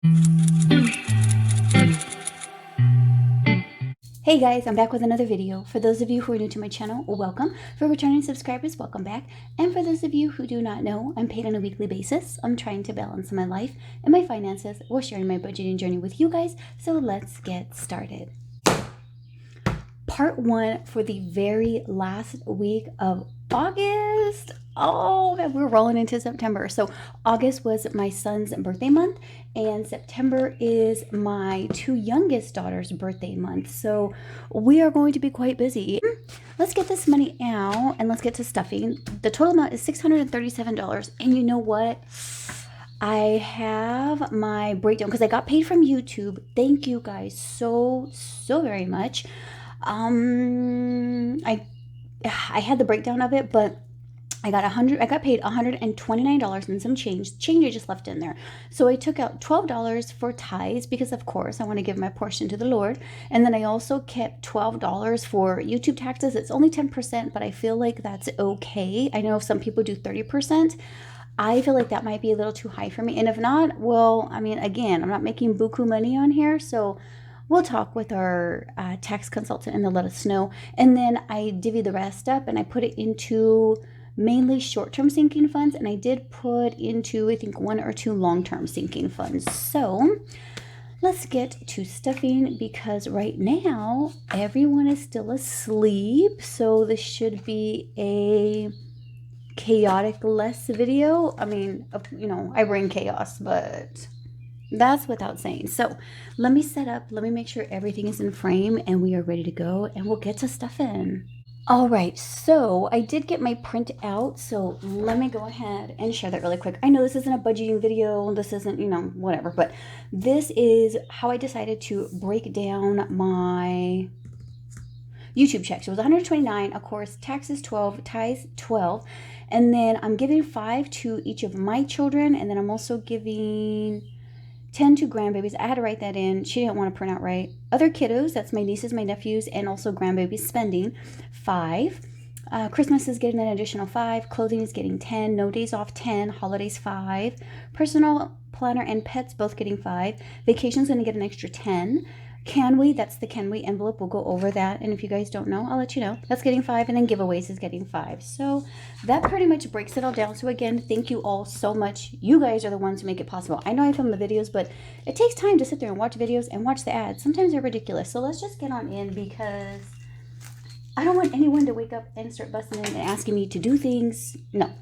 Hey guys, I'm back with another video. For those of you who are new to my channel, welcome. For returning subscribers, welcome back. And for those of you who do not know, I'm paid on a weekly basis. I'm trying to balance my life and my finances while sharing my budgeting journey with you guys. So let's get started. Part 1 for the very last week of August. Oh, man, we're rolling into September. So August was my son's birthday month, and September is my 2 youngest daughters' birthday month. So we are going to be quite busy. Let's get this money out and let's get to stuffing. The total amount is $637. And you know what? I have my breakdown because I got paid from YouTube. Thank you guys so very much. I had the breakdown of it, but I got paid $129 and some change I just left in there. So I took out $12 for tithes because of course I want to give my portion to the Lord. And then I also kept $12 for YouTube taxes. It's only 10%, but I feel like that's okay. I know some people do 30%. I feel like that might be a little too high for me. And if not, well, I mean, again, I'm not making buku money on here, so we'll talk with our tax consultant and they'll let us know. And then I divvy the rest up and I put it into mainly short-term sinking funds, and I did put into, I think, 1 or 2 long-term sinking funds. So let's get to stuffing because right now everyone is still asleep. So this should be a chaotic less video. I mean, you know, I bring chaos, but that's without saying. So let me set up, let me make sure everything is in frame and we are ready to go, and we'll get to stuffing. All right, so I did get my print out, so let me go ahead and share that really quick. I know this isn't a budgeting video, this isn't, you know, whatever, but this is how I decided to break down my YouTube checks. So it was $129, of course, taxes 12, tithes 12, and then I'm giving 5 to each of my children, and then I'm also giving 10 to grandbabies. I had to write that in. She didn't want to print out right. Other kiddos, that's my nieces, my nephews, and also grandbabies spending 5. Christmas is getting an additional 5. Clothing is getting 10. No days off 10. Holidays 5. Personal planner and pets both getting 5. Vacation's going to get an extra 10. Can we? That's the Can we envelope. We'll go over that. And if you guys don't know, I'll let you know. That's getting 5. And then giveaways is getting 5. So that pretty much breaks it all down. So again, thank you all so much. You guys are the ones who make it possible. I know I film the videos, but it takes time to sit there and watch videos and watch the ads. Sometimes they're ridiculous. So let's just get on in because I don't want anyone to wake up and start busting in and asking me to do things. No.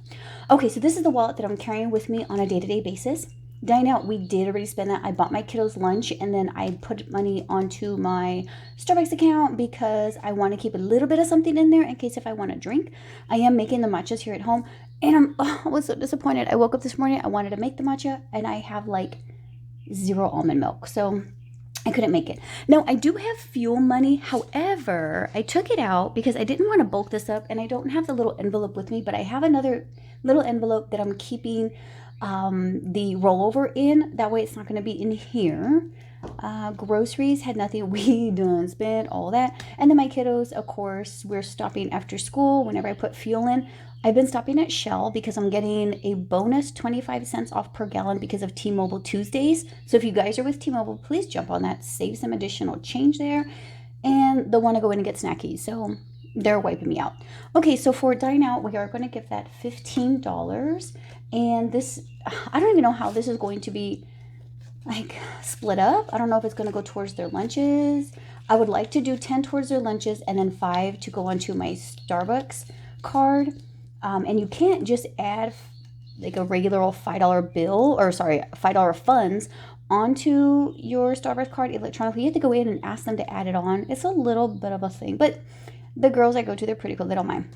Okay, so this is the wallet that I'm carrying with me on a day-to-day basis. Dine out, we did already spend that. I bought my kiddos lunch and then I put money onto my Starbucks account because I want to keep a little bit of something in there in case if I want to drink. I am making the matchas here at home, and I was so disappointed. I woke up this morning, I wanted to make the matcha, and I have like 0 almond milk, so I couldn't make it. Now, I do have fuel money. However, I took it out because I didn't want to bulk this up, and I don't have the little envelope with me, but I have another little envelope that I'm keeping the rollover in. That way it's not going to be in here. Groceries, had nothing. We done spent all that. And then my kiddos, of course, we're stopping after school whenever I put fuel in. I've been stopping at Shell because I'm getting a bonus 25 cents off per gallon because of T-Mobile Tuesdays. So if you guys are with T-Mobile, please jump on that. Save some additional change there. And they'll want to go in and get snackies. So they're wiping me out. Okay, so for dine out, we are going to give that $15. And this, I don't even know how this is going to be like split up. I don't know if it's going to go towards their lunches. I would like to do 10 towards their lunches and then 5 to go onto my Starbucks card. And you can't just add like a regular old $5 bill, or sorry, $5 funds onto your Starbucks card electronically. You have to go in and ask them to add it on. It's a little bit of a thing, but the girls I go to, they're pretty cool. They don't mind,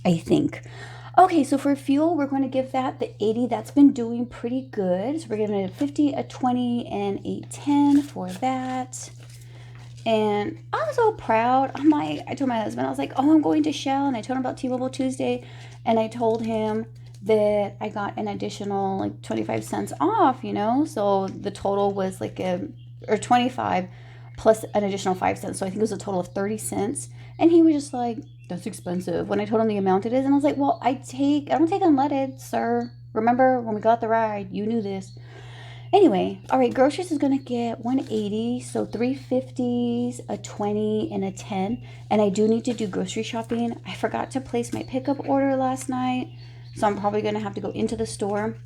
I think. Okay, so for fuel, we're going to give that the 80. That's been doing pretty good. So we're giving it a 50, a 20, and a 10 for that. And I was so proud. I told my husband, I was like, oh, I'm going to Shell. And I told him about T-Mobile Tuesday. And I told him that I got an additional like 25 cents off, you know. So the total was like 25 plus an additional 5 cents. So I think it was a total of 30 cents. And he was just like, that's expensive. When I told him the amount it is, and I was like, well, I don't take unleaded, sir. Remember when we got the ride, you knew this. Anyway, all right, groceries is gonna get 180, so 350s, a 20, and a 10. And I do need to do grocery shopping. I forgot to place my pickup order last night, so I'm probably gonna have to go into the store.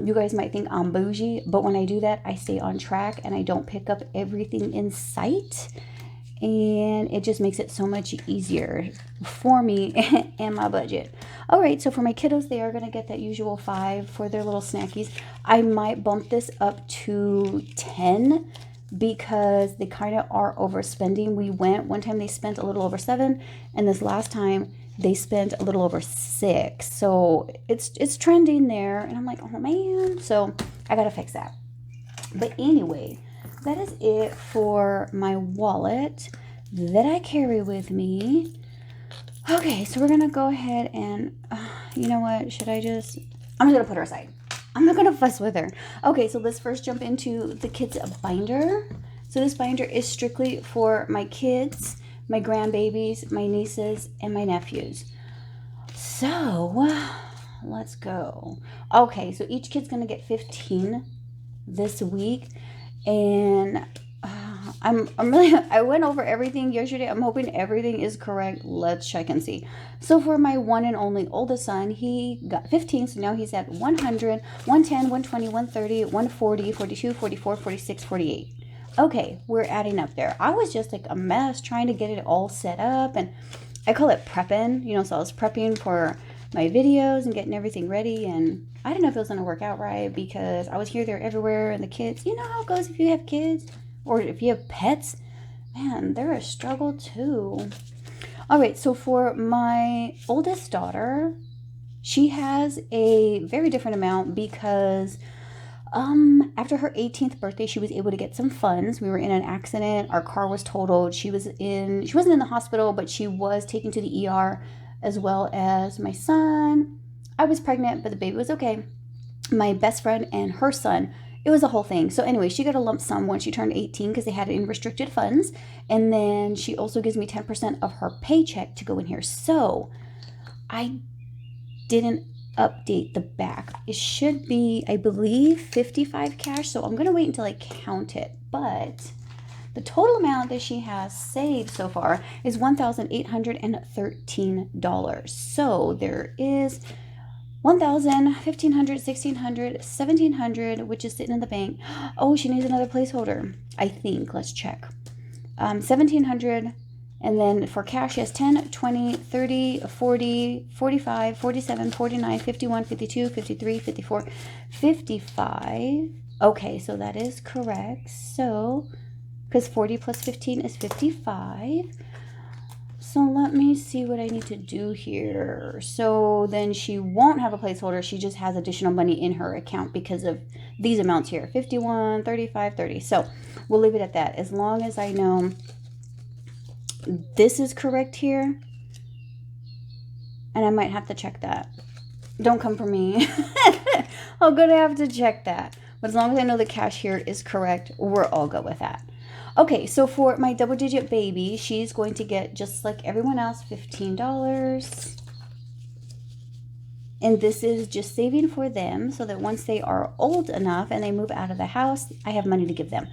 You guys might think I'm bougie, but when I do that, I stay on track and I don't pick up everything in sight. And it just makes it so much easier for me and my budget. All right, so for my kiddos, they are going to get that usual 5 for their little snackies. I might bump this up to 10 because they kind of are overspending. One time they spent a little over 7, and this last time they spent a little over 6. So it's trending there, and I'm like, oh man. So I got to fix that. But anyway, that is it for my wallet that I carry with me. Okay, so we're going to go ahead and, you know what, I'm just going to put her aside. I'm not going to fuss with her. Okay, so let's first jump into the kids' binder. So this binder is strictly for my kids, my grandbabies, my nieces, and my nephews. So let's go. Okay, so each kid's going to get 15 this week. And I went over everything yesterday. I'm hoping everything is correct. Let's check and see. So for my one and only oldest son, he got 15. So now he's at 100, 110, 120, 130, 140, 42, 44, 46, 48. Okay, we're adding up there. I was just like a mess trying to get it all set up. And I call it prepping, so I was prepping for my videos and getting everything ready. And I didn't know if it was going to work out right because I was here, there, everywhere. And the kids, you know how it goes if you have kids or if you have pets. Man, they're a struggle too. All right, so for my oldest daughter, she has a very different amount because after her 18th birthday, she was able to get some funds. We were in an accident. Our car was totaled. She wasn't in the hospital, but she was taken to the ER, as well as my son. I was pregnant, but the baby was okay. My best friend and her son, it was a whole thing. So anyway, she got a lump sum once she turned 18 because they had it in restricted funds. And then she also gives me 10% of her paycheck to go in here. So I didn't update the back. It should be, I believe, 55 cash. So I'm going to wait until I count it. But the total amount that she has saved so far is $1,813. So there is $1,000, $1,500, $1,600, $1,700, which is sitting in the bank. Oh, she needs another placeholder, I think. Let's check. $1,700. And then for cash, she has 10, 20, 30, 40, 45, 47, 49, 51, 52, 53, 54, 55. Okay, so that is correct. So, because 40 plus 15 is 55. So let me see what I need to do here. So then she won't have a placeholder. She just has additional money in her account because of these amounts here. 51, 35, 30. So we'll leave it at that. As long as I know this is correct here. And I might have to check that. Don't come for me. I'm going to have to check that. But as long as I know the cash here is correct, we're all good with that. Okay, so for my double-digit baby, she's going to get, just like everyone else, $15. And this is just saving for them so that once they are old enough and they move out of the house, I have money to give them.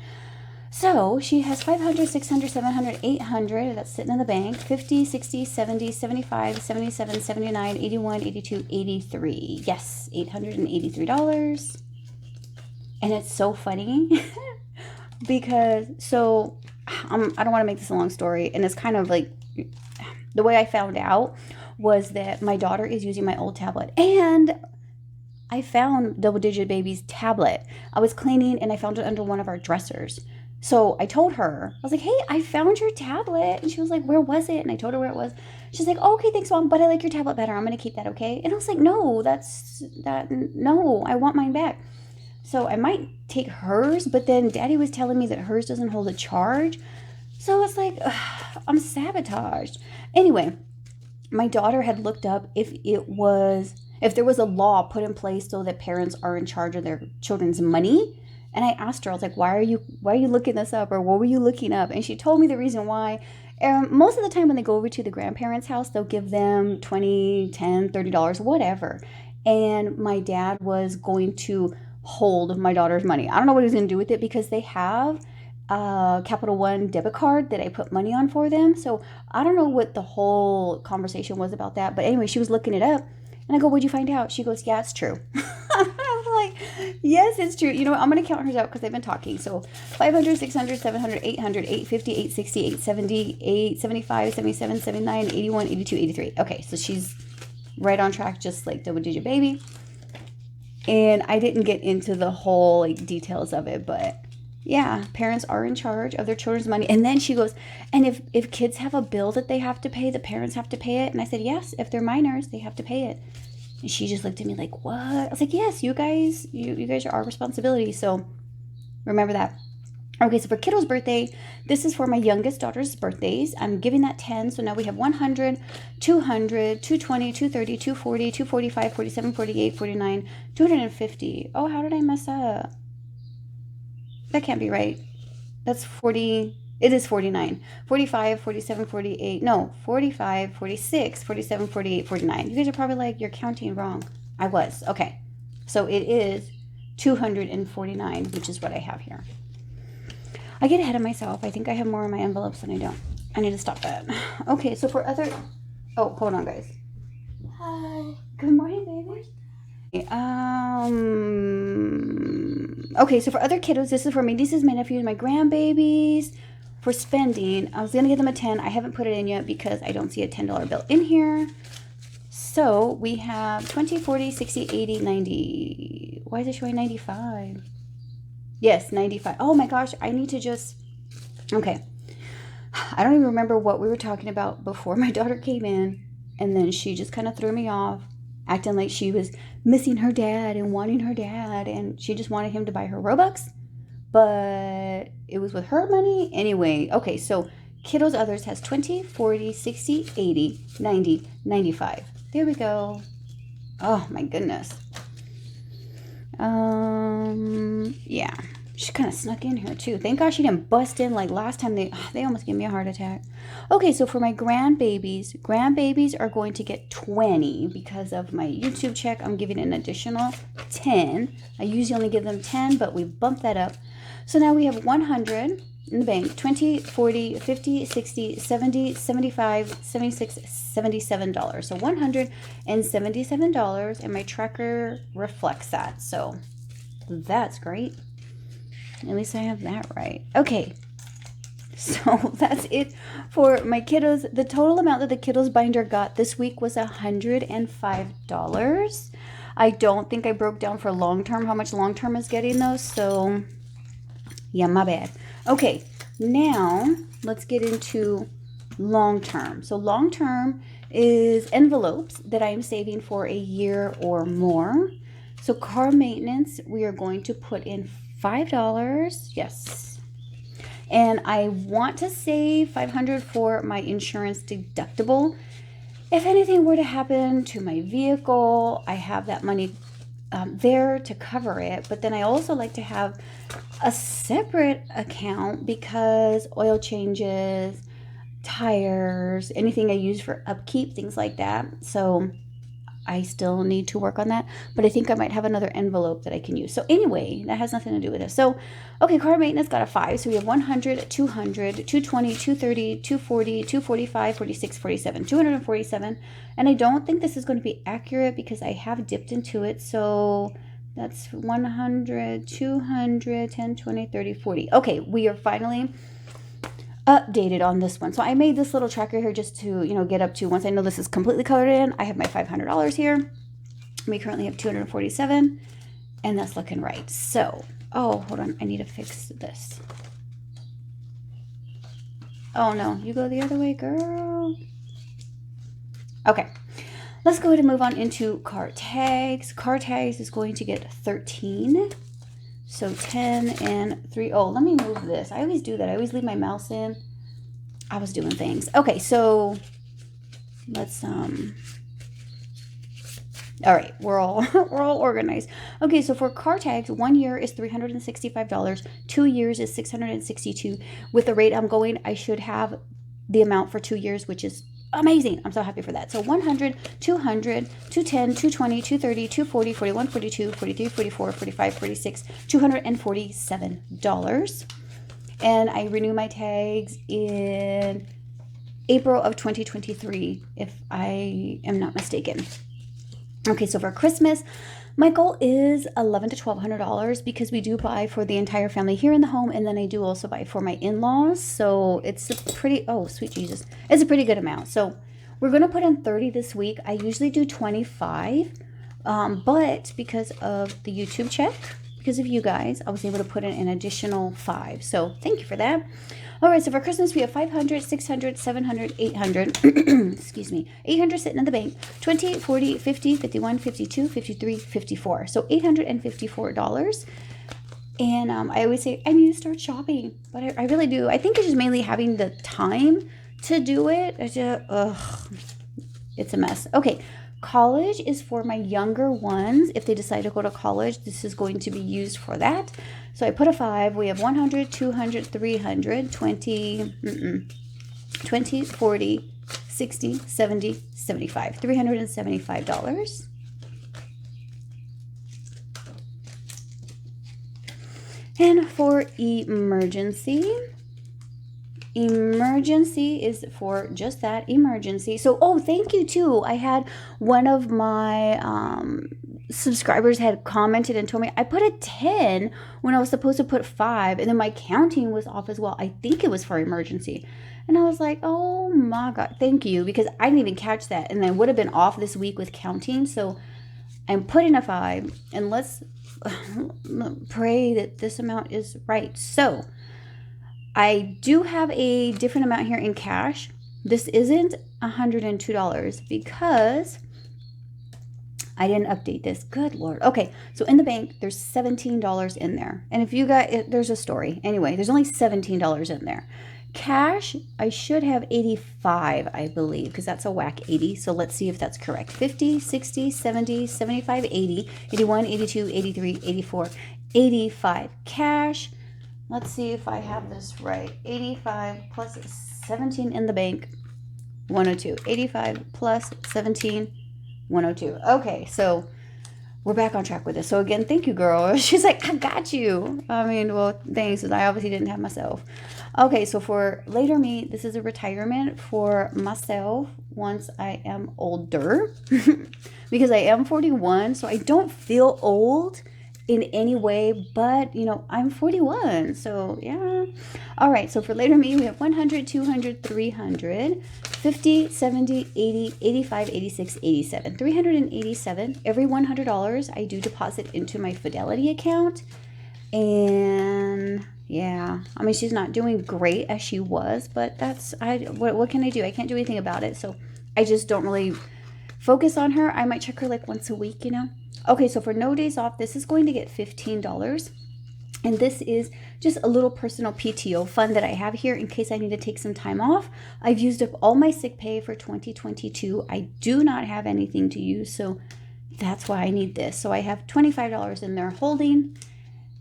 So she has 500, 600, 700, 800. That's sitting in the bank. 50, 60, 70, 75, 77, 79, 81, 82, 83. Yes, $883. And it's so funny because, I don't want to make this a long story. And it's kind of like, the way I found out was that my daughter is using my old tablet. And I found Double Digit Baby's tablet. I was cleaning and I found it under one of our dressers. So I told her, I was like, hey, I found your tablet. And she was like, where was it? And I told her where it was. She's like, oh, okay, thanks, Mom, but I like your tablet better. I'm going to keep that, okay? And I was like, no, no, I want mine back. So I might take hers, but then Daddy was telling me that hers doesn't hold a charge. So it's like, I'm sabotaged. Anyway, my daughter had looked up if there was a law put in place so that parents are in charge of their children's money. And I asked her, I was like, why are you looking this up? Or what were you looking up? And she told me the reason why. Most of the time when they go over to the grandparents' house, they'll give them $20, $10, $30, whatever. And my dad was going to hold my daughter's money. I don't know what he's going to do with it because they have a Capital One debit card that I put money on for them. So I don't know what the whole conversation was about that. But anyway, she was looking it up. And I go, what'd you find out? She goes, yeah, it's true. I was like, yes, it's true. You know what? I'm going to count hers out because they've been talking. So 500, 600, 700, 800, 850, 860, 870, 875, 77, 79, 81, 82, 83. Okay, so she's right on track, just like double digit baby. And I didn't get into the whole like details of it, but yeah, parents are in charge of their children's money. And then she goes, and if kids have a bill that they have to pay, the parents have to pay it. And I said, yes, if they're minors, they have to pay it. And she just looked at me like, what? I was like, yes, you guys are our responsibility. So remember that. Okay, so for kiddo's birthday, this is for my youngest daughter's birthdays. I'm giving that 10. So now we have 100, 200, 220, 230, 240, 245, 47, 48, 49, 250. Oh, how did I mess up? That can't be right. That's 40. It is 49. 45, 47, 48. No, 45, 46, 47, 48, 49. You guys are probably like, you're counting wrong. I was. Okay. So it is 249, which is what I have here. I get ahead of myself. I think I have more in my envelopes than I don't. I need to stop that. Okay, so for other... Oh, hold on, guys. Hi. Good morning, baby. Okay, so for other kiddos, this is for my nieces, my nephews, my grandbabies. For spending, I was going to give them a 10. I haven't put it in yet because I don't see a $10 bill in here. So we have 20, 40, 60, 80, 90. Why is it showing 95? Yes, 95. Oh my gosh, I need to just... Okay. I don't even remember what we were talking about before my daughter came in. And then she just kind of threw me off, acting like she was missing her dad and wanting her dad. And she just wanted him to buy her Robux. But it was with her money. Anyway, okay, so Kiddos Others has 20, 40, 60, 80, 90, 95. There we go. Oh my goodness. Yeah. She kind of snuck in here too. Thank gosh she didn't bust in like last time. They almost gave me a heart attack. Okay, so for my grandbabies are going to get 20 because of my YouTube check. I'm giving an additional 10. I usually only give them 10, but we bumped that up. So now we have 100 in the bank, 20, 40, 50, 60, 70, 75, 76, $77. So $177, and my tracker reflects that. So that's great. At least I have that right. Okay. So that's it for my kiddos. The total amount that the kiddos binder got this week was $105. I don't think I broke down for long-term how much long-term is getting those. So yeah, my bad. Okay, now let's get into long-term. So long-term is envelopes that I am saving for a year or more. So car maintenance, we are going to put in $5. Yes. And I want to save $500 for my insurance deductible. If anything were to happen to my vehicle, I have that money there to cover it. But then I also like to have a separate account because oil changes, tires, anything I use for upkeep, things like that. So I still need to work on that, but I think I might have another envelope that I can use. So anyway, that has nothing to do with this. So, okay, car maintenance got a 5. So we have 100, 200, 220, 230, 240, 245, 46, 47, 247. And I don't think this is going to be accurate because I have dipped into it. So that's 100, 200, 10, 20, 30, 40. Okay, we are finally updated on this one. So I made this little tracker here just to, get up to, once I know this is completely colored in, I have my $500 here. We currently have 247, and that's looking right. So, oh, hold on, I need to fix this. Oh no, you go the other way, girl. Okay, let's go ahead and move on into car tags. Car tags is going to get 13. So 10 and 3. Oh, let me move this. I always do that. I always leave my mouse in. I was doing things. Okay, so let's all right, we're all organized. Okay, so for car tags, 1 year is $365, 2 years is $662. With the rate I'm going, I should have the amount for 2 years, which is amazing. I'm so happy for that. So 100, 200, 210, 220, 230, 240, 41, 42, 43, 44, 45, 46, $247. And I renew my tags in April of 2023, if I am not mistaken. Okay, so for Christmas, my goal is $1,100 to $1,200 because we do buy for the entire family here in the home, and then I do also buy for my in-laws. So it's a pretty, oh, sweet Jesus, it's a pretty good amount. So we're going to put in 30 this week. I usually do 25, but because of the YouTube check, because of you guys, I was able to put in an additional 5. So thank you for that. All right, so for Christmas, we have 500, 600, 700, 800, excuse me, 800 sitting in the bank, 20, 40, 50, 51, 52, 53, 54. So $854. And I always say, I need to start shopping, but I really do. I think it's just mainly having the time to do it. It's a mess. Okay, college is for my younger ones. If they decide to go to college, this is going to be used for that. So I put a 5. We have 100, 200, 300, 20, 20, 40, 60, 70, 75. $375. And for emergency is for just that, emergency. So, oh, thank you too. I had one of my subscribers had commented and told me I put a 10 when I was supposed to put 5, and then my counting was off as well. I think it was for emergency. And I was like, oh my God, thank you, because I didn't even catch that. And I would have been off this week with counting. So I'm putting a 5, and let's pray that this amount is right. So I do have a different amount here in cash. This isn't $102 because I didn't update this. Good Lord. Okay, so in the bank, there's $17 in there. And if you got, there's a story. Anyway, there's only $17 in there. Cash, I should have 85, I believe, because that's a whack 80. So let's see if that's correct. 50, 60, 70, 75, 80, 81, 82, 83, 84, 85. Cash. Let's see if I have this right. 85 plus 17 in the bank, 102. 85 plus 17, 102. Okay, so we're back on track with this. So again, thank you, girl. She's like, I got you. I mean, well, thanks. I obviously didn't have myself. Okay, so for later me, this is a retirement for myself once I am older. Because I am 41, so I don't feel old in any way, but you know, I'm 41, so yeah. All right, so for later me, we have 100, 200, 300, 50, 70, 80, 85, 86, 87, 387. Every $100 I do deposit into my Fidelity account. And yeah, I mean, she's not doing great as she was, but that's, what can I do? I can't do anything about it. So I just don't really focus on her. I might check her like once a week, you know. Okay, so for no days off, this is going to get $15. And this is just a little personal PTO fund that I have here in case I need to take some time off. I've used up all my sick pay for 2022. I do not have anything to use, so that's why I need this. So I have $25 in there holding.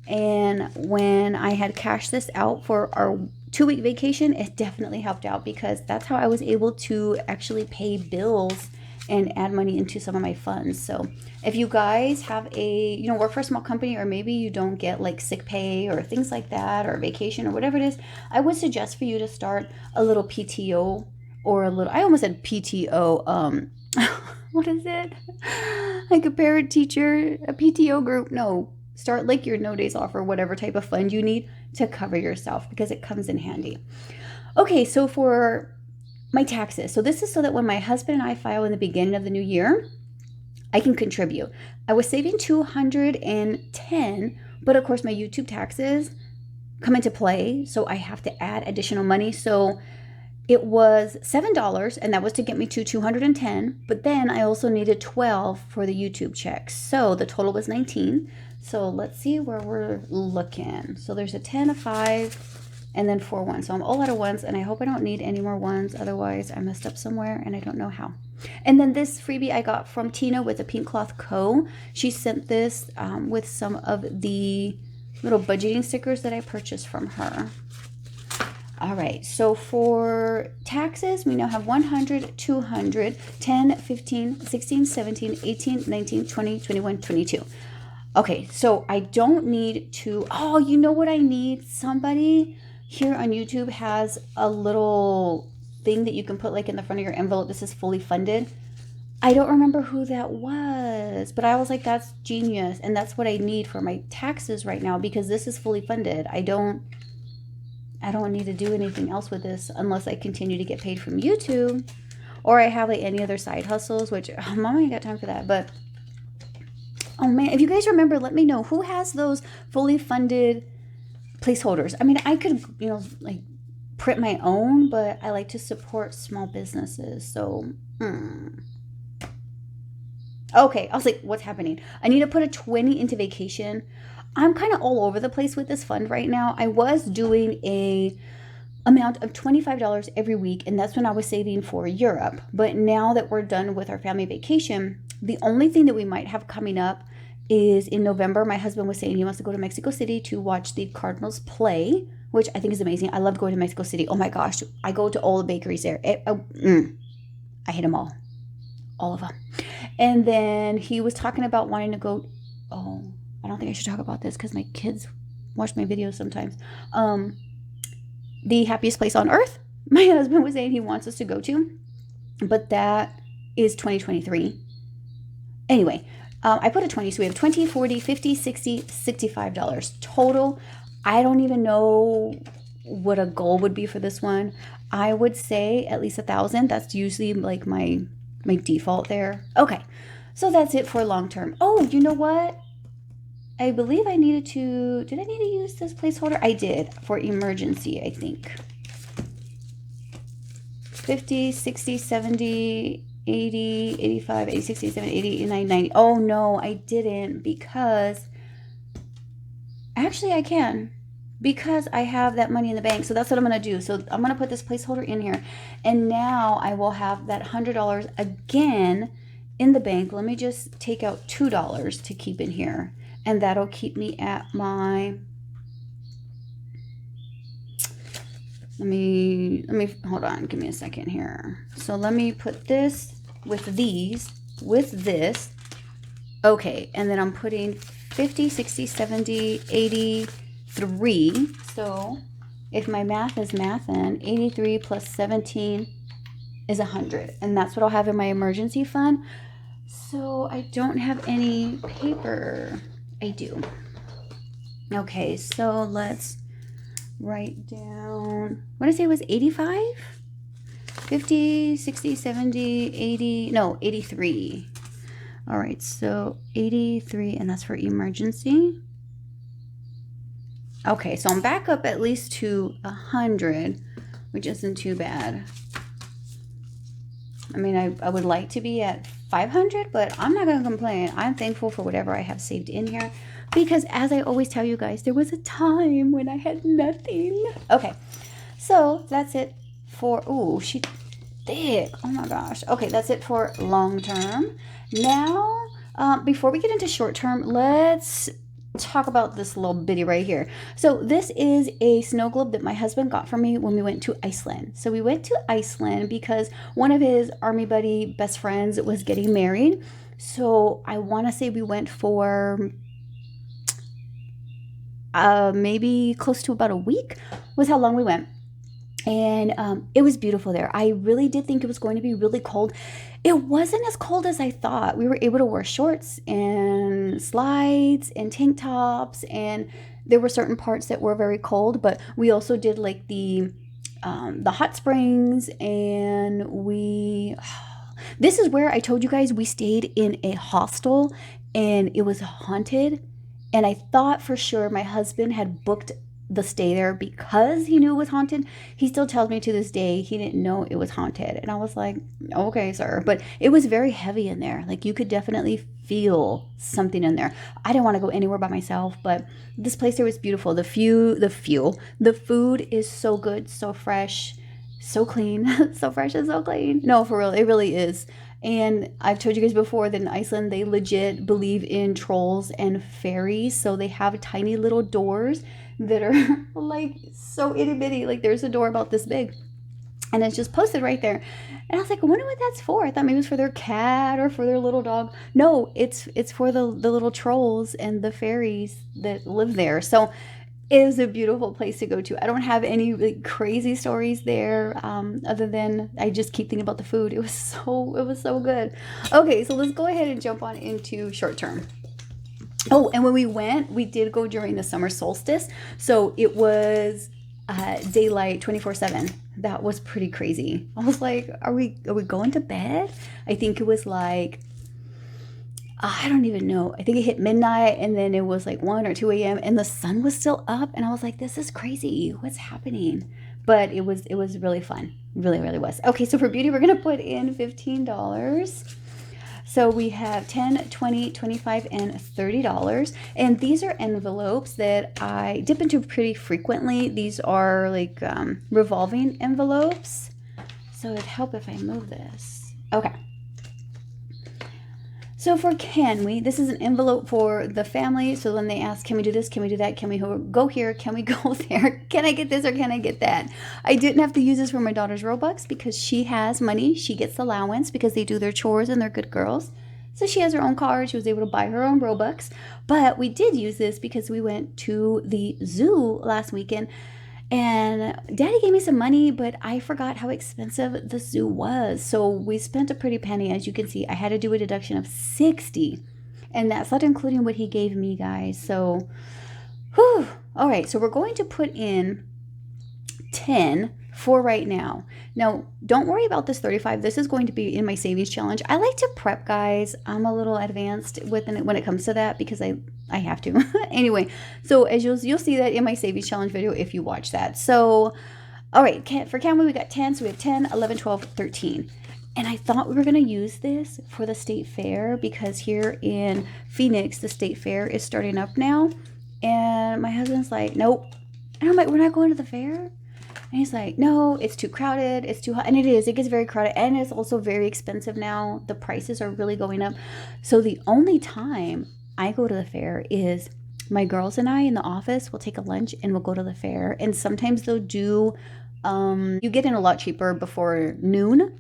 And when I had cashed this out for our 2-week vacation, it definitely helped out because that's how I was able to actually pay bills and add money into some of my funds. So if you guys have a, you know, work for a small company, or maybe you don't get like sick pay or things like that, or vacation or whatever it is, I would suggest for you to start a little PTO or a little, I almost said PTO, what is it? Like a parent teacher, a PTO group. No, start like your no days off or whatever type of fund you need to cover yourself because it comes in handy. Okay, so for my taxes. So this is so that when my husband and I file in the beginning of the new year, I can contribute. I was saving $210, but of course my YouTube taxes come into play, so I have to add additional money. So it was $7, and that was to get me to $210, but then I also needed $12 for the YouTube check. So the total was $19. So let's see where we're looking. So there's a 10, a 5, and then 4 ones. So I'm all out of ones, and I hope I don't need any more ones. Otherwise, I messed up somewhere, and I don't know how. And then this freebie I got from Tina with the Pink Cloth Co. She sent this with some of the little budgeting stickers that I purchased from her. All right, so for taxes, we now have 100, 200, 10, 15, 16, 17, 18, 19, 20, 21, 22. Okay, so I don't need to, oh, you know what I need? Somebody here on YouTube has a little thing that you can put like in the front of your envelope. This is fully funded. I don't remember who that was, but I was like, that's genius. And that's what I need for my taxes right now because this is fully funded. I don't need to do anything else with this unless I continue to get paid from YouTube or I have like any other side hustles, which Mama ain't got time for that. But oh man, if you guys remember, let me know who has those fully funded placeholders. I mean, I could, like print my own, but I like to support small businesses. So, okay, I was like, what's happening? I need to put a 20 into vacation. I'm kind of all over the place with this fund right now. I was doing a amount of $25 every week, and that's when I was saving for Europe. But now that we're done with our family vacation, the only thing that we might have coming up is in November. My husband was saying he wants to go to Mexico City to watch the Cardinals play, which I think is amazing. I love going to Mexico City. Oh my gosh, I go to all the bakeries there. I hate them all of them. And then he was talking about wanting to go. Oh, I don't think I should talk about this because my kids watch my videos sometimes. The happiest place on earth, my husband was saying he wants us to go to, but that is 2023. Anyway, I put a 20, so we have 20, 40, 50, 60, $65 total. I don't even know what a goal would be for this one. I would say at least 1,000. That's usually like my default there. Okay, so that's it for long term. Oh, you know what? I believe I needed to, did I need to use this placeholder? I did for emergency, I think. 50, 60, 70, 80, 85, 80, 60, 70, 80, 89, 90. Oh no, I didn't because, actually I can. Because I have that money in the bank. So that's what I'm going to do. So I'm going to put this placeholder in here. And now I will have that $100 again in the bank. Let me just take out $2 to keep in here. And that'll keep me at my, let me, hold on, give me a second here. So let me put this with these, with this. Okay, and then I'm putting 50, 60, 70, 83. So if my math is mathin', 83 plus 17 is 100. And that's what I'll have in my emergency fund. So I don't have any paper. I do. Okay, so let's write down, what did I say it was 85? 50, 60, 70, 80, no, 83. All right, so 83, and that's for emergency. Okay, so I'm back up at least to 100, which isn't too bad. I mean, I would like to be at 500, but I'm not going to complain. I'm thankful for whatever I have saved in here because as I always tell you guys, there was a time when I had nothing. Okay, so that's it for, ooh, she's thick. Oh my gosh. Okay, that's it for long term. Now, before we get into short term, let's talk about this little bitty right here. So this is a snow globe that my husband got for me when we went to Iceland. So we went to Iceland because one of his army buddy best friends was getting married. So I want to say we went for maybe close to about a week was how long we went. And it was beautiful there. I really did think it was going to be really cold. It wasn't as cold as I thought. We were able to wear shorts and slides and tank tops, and there were certain parts that were very cold, but we also did like the hot springs, and this is where I told you guys we stayed in a hostel and it was haunted, and I thought for sure my husband had booked the stay there because he knew it was haunted. He still tells me to this day he didn't know it was haunted, and I was like, okay sir, but it was very heavy in there. Like you could definitely feel something in there. I didn't want to go anywhere by myself, but this place there was beautiful. The food is so good, so fresh, so clean. So fresh and so clean. No, for real, it really is. And I've told you guys before that in Iceland they legit believe in trolls and fairies, so they have tiny little doors that are like so itty bitty. Like there's a door about this big. And it's just posted right there. And I was like, I wonder what that's for. I thought maybe it was for their cat or for their little dog. No, it's for the little trolls and the fairies that live there. So it is a beautiful place to go to. I don't have any like crazy stories there, other than I just keep thinking about the food. It was so good. Okay, so let's go ahead and jump on into short term. Oh, and when we went, we did go during the summer solstice. So it was daylight 24/7. That was pretty crazy. I was like, are we going to bed? I think it was like, I don't even know. I think it hit midnight, and then it was like 1 or 2 a.m. and the sun was still up, and I was like, this is crazy. What's happening? But it was really fun. Really, really was. Okay, so for beauty, we're gonna put in $15. So we have $10, $20, $25, and $30. And these are envelopes that I dip into pretty frequently. These are like revolving envelopes. So it'd help if I move this. Okay. So for this is an envelope for the family. So then they ask, can we do this? Can we do that? Can we go here? Can we go there? Can I get this or can I get that? I didn't have to use this for my daughter's Robux because she has money. She gets allowance because they do their chores and they're good girls. So she has her own card. She was able to buy her own Robux. But we did use this because we went to the zoo last weekend. And Daddy gave me some money, but I forgot how expensive the zoo was. So we spent a pretty penny. As you can see, I had to do a deduction of $60. And that's not including what he gave me, guys. So, whew. All right, so we're going to put in 10 for right now. Now, don't worry about this 35. This is going to be in my savings challenge. I like to prep, guys. I'm a little advanced when it comes to that because I have to. Anyway, so as you'll see that in my savings challenge video if you watch that. So, all right, for Camry, we got 10. So we have 10, 11, 12, 13. And I thought we were going to use this for the state fair because here in Phoenix, the state fair is starting up now. And my husband's like, nope. And I'm like, we're not going to the fair? And he's like, no, it's too crowded. It's too hot. And it is. It gets very crowded. And it's also very expensive now. The prices are really going up. So the only time I go to the fair is my girls and I in the office will take a lunch and we'll go to the fair. And sometimes they'll do, you get in a lot cheaper before noon,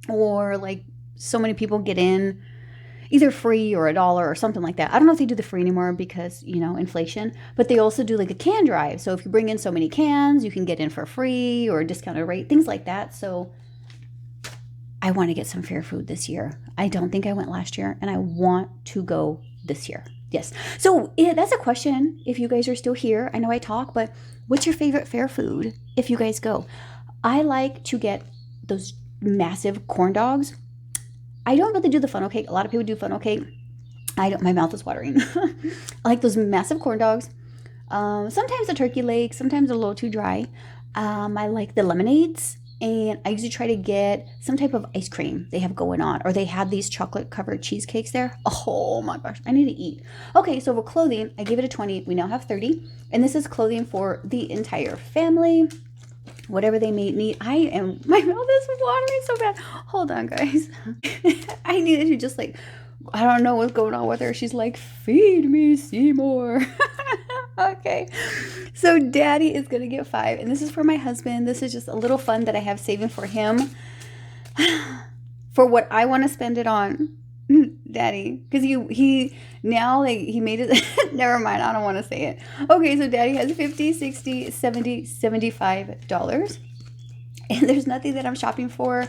or like so many people get in either free or $1 or something like that. I don't know if they do the free anymore because, inflation, but they also do like a can drive. So if you bring in so many cans, you can get in for free or a discounted rate, things like that. So I want to get some fair food this year. I don't think I went last year and I want to go this year. Yes. So that's a question. If you guys are still here, I know I talk, but what's your favorite fair food if you guys go? I like to get those massive corn dogs. I don't really do the funnel cake. A lot of people do funnel cake. I don't. My mouth is watering. I like those massive corn dogs. Sometimes a turkey leg. Sometimes they're a little too dry. I like the lemonades. And I usually try to get some type of ice cream they have going on. Or they have these chocolate covered cheesecakes there. Oh my gosh, I need to eat. Okay, so for clothing, I give it a 20. We now have 30. And this is clothing for the entire family. Whatever they may need. My mouth is watering so bad. Hold on, guys. I needed to just I don't know what's going on with her. She's like, feed me, Seymour. Okay. So Daddy is going to get 5. And this is for my husband. This is just a little fun that I have saving for him. For what I want to spend it on. Daddy. Because he now, he made it. Never mind. I don't want to say it. Okay. So Daddy has $50, $60, $70, $75. And there's nothing that I'm shopping for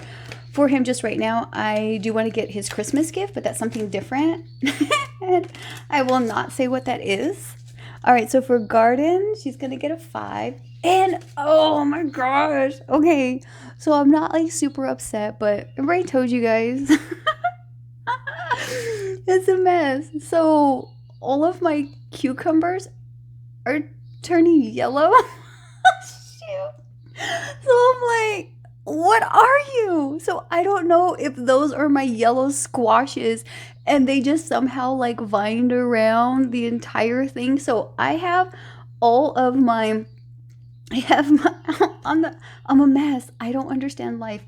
him just right now. I do want to get his Christmas gift, but that's something different. And I will not say what that is. All right, so for garden, she's going to get a 5. And, oh my gosh. Okay, so I'm not super upset, but remember I told you guys. It's a mess. So all of my cucumbers are turning yellow. Shoot. So I'm like, what are you? So I don't know if those are my yellow squashes and they just somehow vined around the entire thing. So I have I'm a mess. I don't understand life.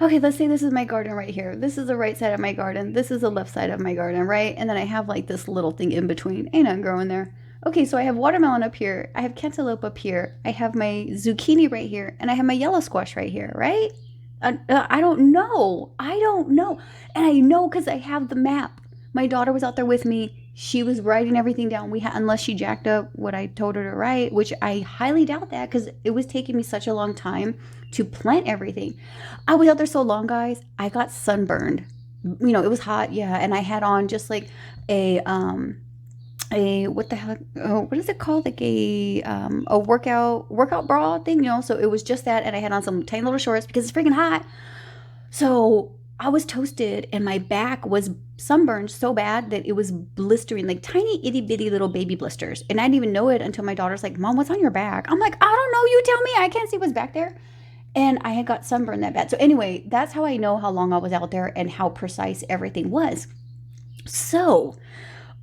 Okay, let's say this is my garden right here. This is the right side of my garden. This is the left side of my garden, right? And then I have this little thing in between. Ain't nothing growing there. Okay, so I have watermelon up here. I have cantaloupe up here. I have my zucchini right here. And I have my yellow squash right here, right? I don't know. I don't know. And I know because I have the map. My daughter was out there with me. She was writing everything down. Unless she jacked up what I told her to write, which I highly doubt that because it was taking me such a long time to plant everything. I was out there so long, guys. I got sunburned. It was hot, yeah, and I had on just like a what the heck, what is it called, like a workout bra thing, so it was just that, and I had on some tiny little shorts because it's freaking hot. So I was toasted and my back was sunburned so bad that it was blistering, like tiny itty bitty little baby blisters, and I didn't even know it until my daughter's like, Mom, what's on your back? I'm like, I don't know, you tell me, I can't see what's back there. And I had got sunburned that bad. So anyway, that's how I know how long I was out there and how precise everything was. So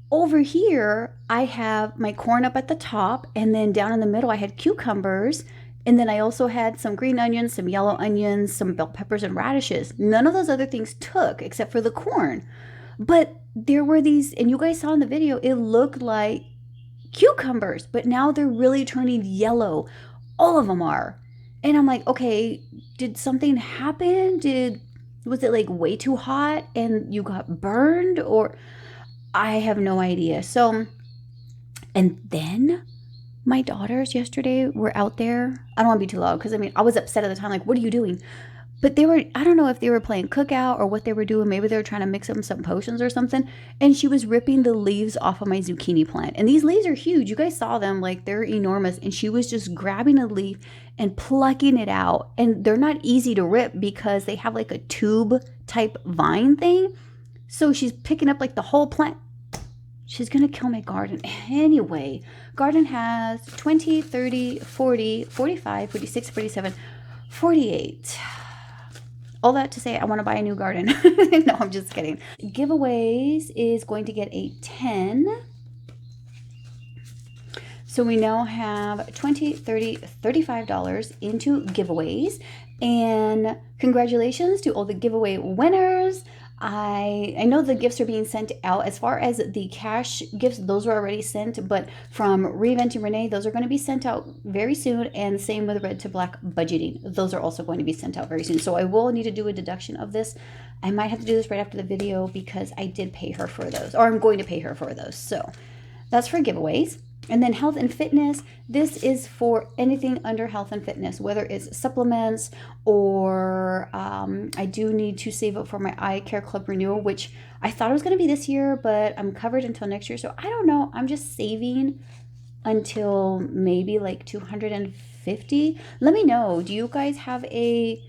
over here, I have my corn up at the top, and then down in the middle, I had cucumbers, and then I also had some green onions, some yellow onions, some bell peppers, and radishes. None of those other things took except for the corn. But there were these, and you guys saw in the video, it looked like cucumbers, but now they're really turning yellow. All of them are. And I'm like, okay, did something happen? Was it like way too hot and you got burned, or I have no idea. So, and then my daughters yesterday were out there. I don't want to be too loud because I was upset at the time. Like, what are you doing? But I don't know if they were playing cookout or what they were doing. Maybe they were trying to mix up some potions or something. And she was ripping the leaves off of my zucchini plant. And these leaves are huge. You guys saw them, like they're enormous. And she was just grabbing a leaf and plucking it out. And they're not easy to rip because they have like a tube type vine thing. So she's picking up like the whole plant. She's going to kill my garden. Anyway, garden has 20, 30, 40, 45, 46, 47, 48. All that to say, I want to buy a new garden. No, I'm just kidding. Giveaways is going to get a 10. So we now have $20, $30, $35 into giveaways. And congratulations to all the giveaway winners. I know the gifts are being sent out. As far as the cash gifts, those were already sent, but from Reinventing Renee, those are going to be sent out very soon, and same with Red to Black budgeting. Those are also going to be sent out very soon. So I will need to do a deduction of this. I might have to do this right after the video because I did pay her for those, or I'm going to pay her for those. So that's for giveaways. And then health and fitness, this is for anything under health and fitness, whether it's supplements or I do need to save up for my eye care club renewal, which I thought it was going to be this year, but I'm covered until next year. So I don't know. I'm just saving until maybe like 250. Let me know. Do you guys have a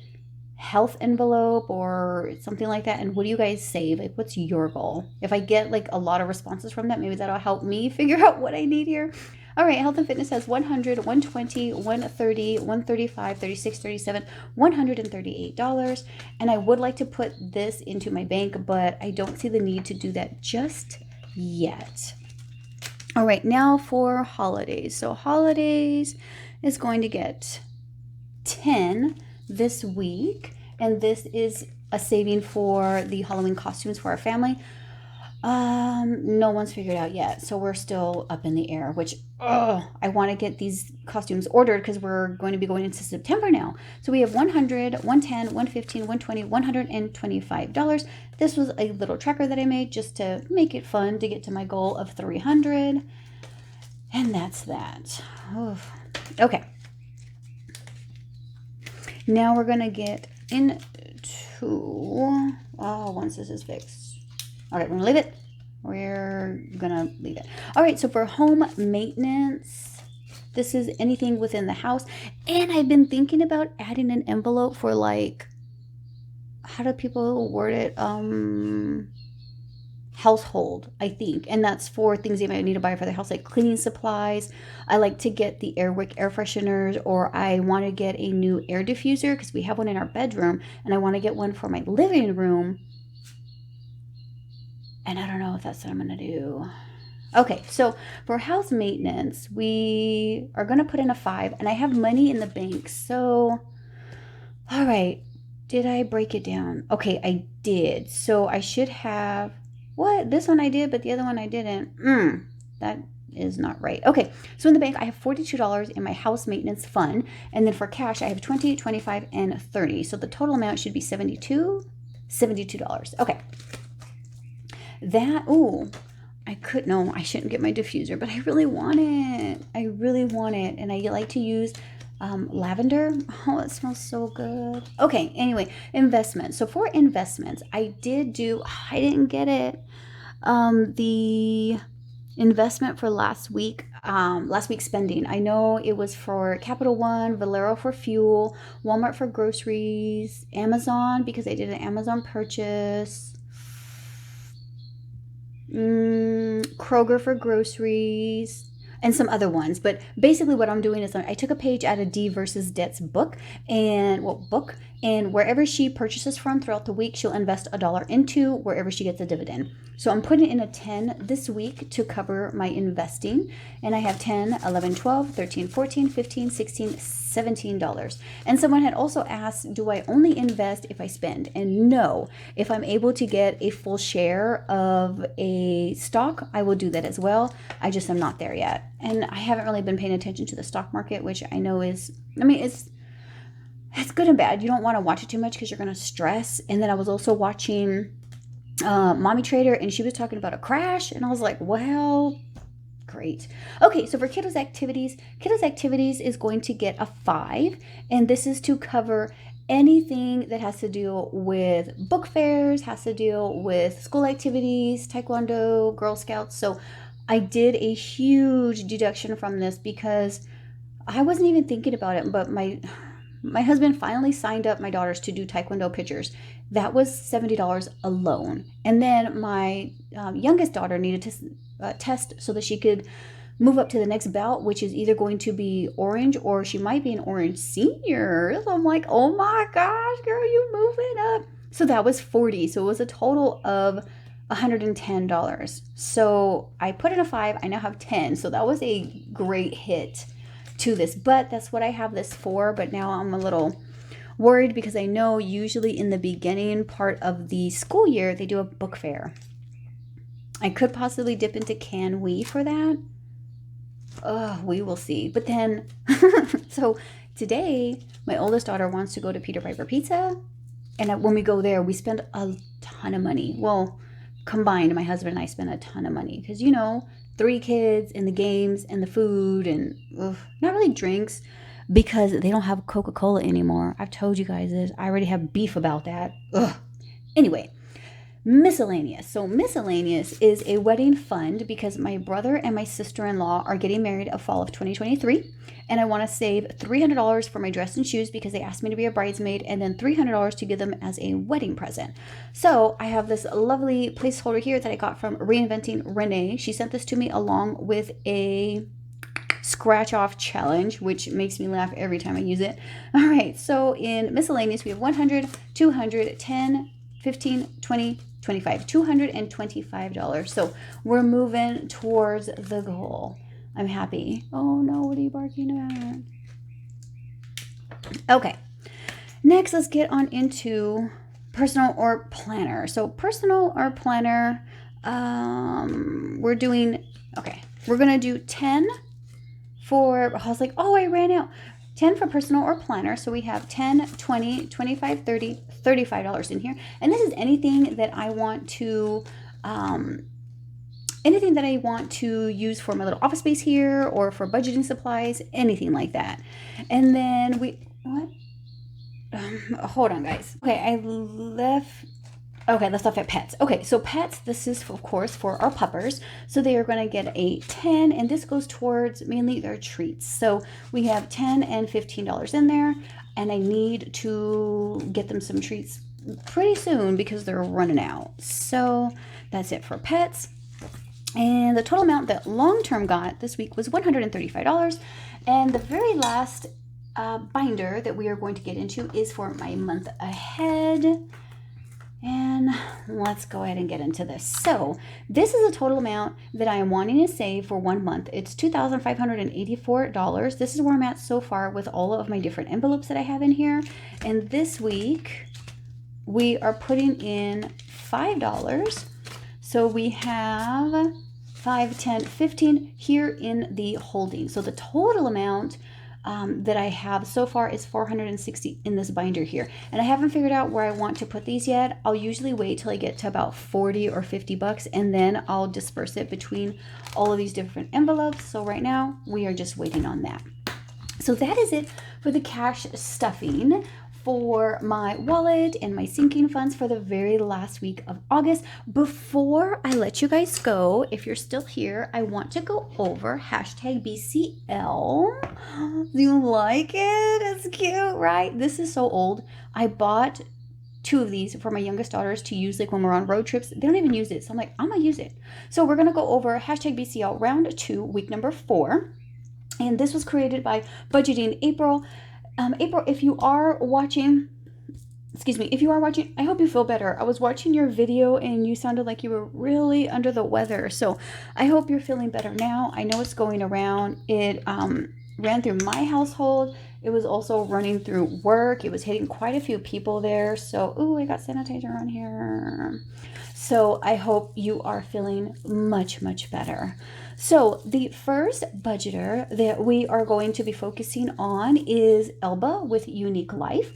health envelope or something like that, and what do you guys save? Like, what's your goal? If I get like a lot of responses from that, maybe that'll help me figure out what I need here. All right, health and fitness has 100, 120, 130, 135, 36, 37, $138. And I would like to put this into my bank, but I don't see the need to do that just yet. All right, now for holidays. So holidays is going to get 10 this week, and this is a saving for the Halloween costumes for our family. No one's figured out yet, so we're still up in the air, which I want to get these costumes ordered because we're going to be going into September now. So we have 100, 110, 115, 120, $125. This was a little tracker that I made just to make it fun to get to my goal of 300, and that's that. Okay. Now we're going to get into, once this is fixed. All right, we're going to leave it. We're going to leave it. All right, so for home maintenance, this is anything within the house. And I've been thinking about adding an envelope for like, how do people word it? Household, I think. And that's for things you might need to buy for the house, like cleaning supplies. I like to get the Airwick air fresheners, or I want to get a new air diffuser because we have one in our bedroom, and I want to get one for my living room. And I don't know if that's what I'm going to do. Okay, so for house maintenance, we are going to put in a 5, and I have money in the bank. So, all right, did I break it down? Okay, I did. So I should have... What? This one I did, but the other one I didn't. That is not right. Okay, so in the bank, I have $42 in my house maintenance fund. And then for cash, I have $20, $25, and $30. So the total amount should be $72. Okay. That, ooh, no, I shouldn't get my diffuser, but I really want it. I really want it. And I like to use lavender. Oh, it smells so good. Okay, anyway, investments. So for investments, I didn't get it. The investment for last week's spending. I know it was for Capital One, Valero for fuel, Walmart for groceries, Amazon because I did an Amazon purchase, Kroger for groceries, and some other ones. But basically what I'm doing is I took a page out of Dee versus Debt's book, and wherever she purchases from throughout the week, she'll invest $1 into wherever she gets a dividend. So I'm putting in a 10 this week to cover my investing, and I have 10, 11, 12, 13, 14, 15, 16, $17. And someone had also asked, do I only invest if I spend? And no, if I'm able to get a full share of a stock, I will do that as well. I just am not there yet. And I haven't really been paying attention to the stock market, which I know it's good and bad. You don't want to watch it too much because you're going to stress. And then I was also watching Mommy Trader, and she was talking about a crash, and I was like, well, great. Okay, so for kiddos activities is going to get a 5, and this is to cover anything that has to deal with book fairs, has to deal with school activities, Taekwondo, Girl Scouts. So I did a huge deduction from this because I wasn't even thinking about it, but my husband finally signed up my daughters to do Taekwondo pictures. That was $70 alone. And then my youngest daughter needed to test so that she could move up to the next belt, which is either going to be orange or she might be an orange senior. So I'm like, oh my gosh, girl, you moving up. So that was $40. So it was a total of $110. So I put in a 5. I now have 10. So that was a great hit to this, but that's what I have this for. But now I'm a little worried because I know usually in the beginning part of the school year they do a book fair. I could possibly dip into Can We for that. We will see. But then so today my oldest daughter wants to go to Peter Piper Pizza, and when we go there we spend a ton of money. Well, combined, my husband and I spend a ton of money because 3 kids and the games and the food and not really drinks because they don't have Coca-Cola anymore. I've told you guys this. I already have beef about that. Anyway, miscellaneous. So miscellaneous is a wedding fund because my brother and my sister-in-law are getting married in fall of 2023. And I want to save $300 for my dress and shoes because they asked me to be a bridesmaid, and then $300 to give them as a wedding present. So I have this lovely placeholder here that I got from Reinventing Renee. She sent this to me along with a scratch off challenge, which makes me laugh every time I use it. All right, so in miscellaneous, we have 100, 200, 10, 15, 20, 25, $225. So we're moving towards the goal. I'm happy. Oh no, what are you barking at? Okay, next let's get on into personal or planner. So personal or planner, we're gonna do 10 for, I was like, oh, I ran out. 10 for personal or planner. So we have 10, 20, 25, 30, $35 in here. And this is anything that I want to use for my little office space here or for budgeting supplies, anything like that. And then hold on, guys. Okay, let's off at pets. Okay, so pets, this is of course for our puppers. So they are going to get a 10, and this goes towards mainly their treats. So we have 10 and $15 in there, and I need to get them some treats pretty soon because they're running out. So that's it for pets. And the total amount that long-term got this week was $135. And the very last binder that we are going to get into is for my month ahead. And let's go ahead and get into this. So this is a total amount that I am wanting to save for 1 month. It's $2,584. This is where I'm at so far with all of my different envelopes that I have in here. And this week we are putting in $5. So we have 5, 10, 15 here in the holding. So the total amount that I have so far is 460 in this binder here. And I haven't figured out where I want to put these yet. I'll usually wait till I get to about 40 or 50 bucks and then I'll disperse it between all of these different envelopes. So right now we are just waiting on that. So that is it for the cash stuffing for my wallet and my sinking funds for the very last week of August. Before I let you guys go, if you're still here, I want to go over hashtag BCL. Do you like it? It's cute, right? This is so old. I bought 2 of these for my youngest daughters to use like when we're on road trips. They don't even use it. So I'm like, I'm gonna use it. So we're gonna go over hashtag BCL round 2, week number 4. And this was created by Budgeting April. April, if you are watching, I hope you feel better. I was watching your video and you sounded like you were really under the weather. So I hope you're feeling better now. I know it's going around. It ran through my household. It was also running through work. It was hitting quite a few people there. So, ooh, I got sanitizer on here. So I hope you are feeling much, much better. So the first budgeter that we are going to be focusing on is Elba with Unique Life.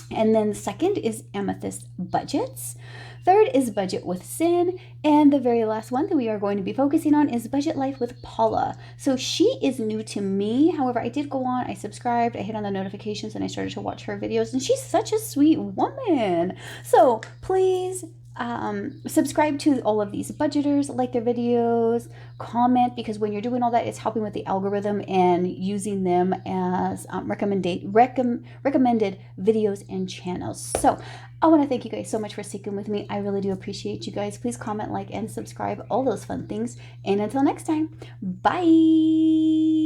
And then the second is Amethyst Budgets. Third is Budget with Sin. And the very last one that we are going to be focusing on is Budget Life with Paula. So she is new to me. However, I did go on, I subscribed, I hit on the notifications, and I started to watch her videos. And she's such a sweet woman. So please subscribe to all of these budgeters, like their videos, comment, because when you're doing all that, it's helping with the algorithm and using them as recommended videos and channels. So I want to thank you guys so much for sticking with me. I really do appreciate you guys. Please comment, like, and subscribe, all those fun things. And until next time, bye.